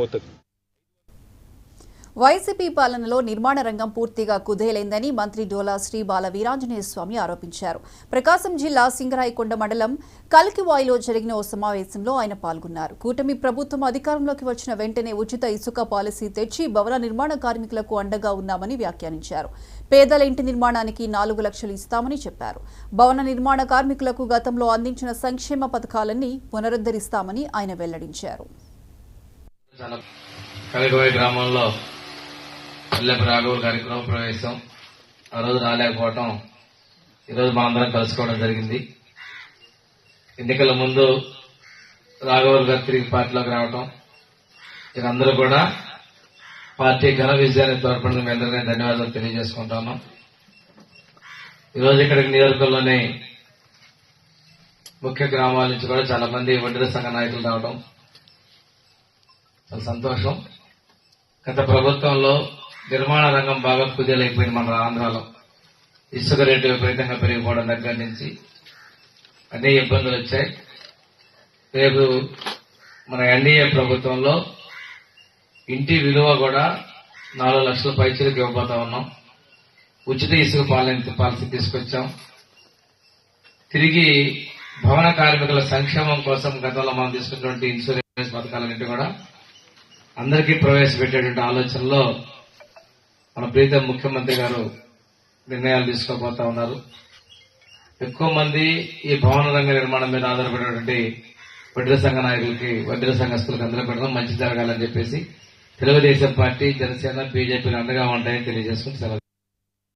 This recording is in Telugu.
పోతుంది. వైసీపీ పాలనలో నిర్మాణ రంగం పూర్తిగా కుదేలైందని మంత్రి డోలా శ్రీ బాల వీరాంజనేయ స్వామి ఆరోపించారు. ప్రకాశం జిల్లా సింగరాయకొండ మండలం కల్కివాయిలో జరిగిన ఓ సమావేశంలో ఆయన పాల్గొన్నారు. కూటమి ప్రభుత్వం అధికారంలోకి వచ్చిన వెంటనే ఉచిత ఇసుక పాలసీ తెచ్చి భవన నిర్మాణ కార్మికులకు అండగా ఉన్నామని వ్యాఖ్యానించారు. పేదల ఇంటి నిర్మాణానికి 4 లక్షలు ఇస్తామని చెప్పారు. భవన నిర్మాణ కార్మికులకు గతంలో అందించిన సంక్షేమ పథకాలన్నీ పునరుద్ధరిస్తామని ఆయన వెల్లడించారు. రాఘవుల గారి గృహ ప్రవేశం ఆ రోజు రాలేకపోవటం ఈరోజు మనందరం కలుసుకోవడం జరిగింది. ఎన్నికల ముందు రాఘవుల గారు తిరిగి పార్టీలోకి రావటం, వీరందరూ కూడా పార్టీ ఘన విజయాన్ని తోడ్పడిన మీ అందరికీ ధన్యవాదాలు తెలియజేసుకుంటాను. ఈరోజు ఇక్కడికి నియోజకవర్గంలోని ముఖ్య గ్రామాల నుంచి కూడా చాలా మంది వడ్డీల సంఘ నాయకులు రావడం చాలా సంతోషం. గత ప్రభుత్వంలో నిర్మాణ రంగం బాగా కుదేలైపోయింది. మన ఆంధ్రాలో ఇసుక రేటు విపరీతంగా పెరిగిపోవడం దగ్గర నుంచి అన్ని ఇబ్బందులు వచ్చాయి. రేపు మన ఎన్డీఏ ప్రభుత్వంలో ఇంటి విలువ కూడా 4 లక్షల పైచీలకు ఇవ్వబోతా ఉన్నాం. ఉచిత ఇసుక పాలసీ తీసుకొచ్చాం. తిరిగి భవన కార్మికుల సంక్షేమం కోసం గతంలో మనం తీసుకున్నటువంటి ఇన్సూరెన్స్ పథకాలన్నింటి కూడా అందరికీ ప్రవేశపెట్టేటువంటి ఆలోచనలో మన ప్రీతం ముఖ్యమంత్రి గారు నిర్ణయాలు తీసుకోబోతా ఉన్నారు. ఎక్కువ మంది ఈ భవన రంగ నిర్మాణం మీద ఆధారపడేటువంటి వడ్డీల సంఘ నాయకులకి, వడ్డీల సంఘస్థులకు అందరూ పెడదాం, మంచి జరగాలని చెప్పేసి తెలుగుదేశం పార్టీ, జనసేన, బీజేపీలు అండగా ఉంటాయని తెలియజేసుకుని సెలవు.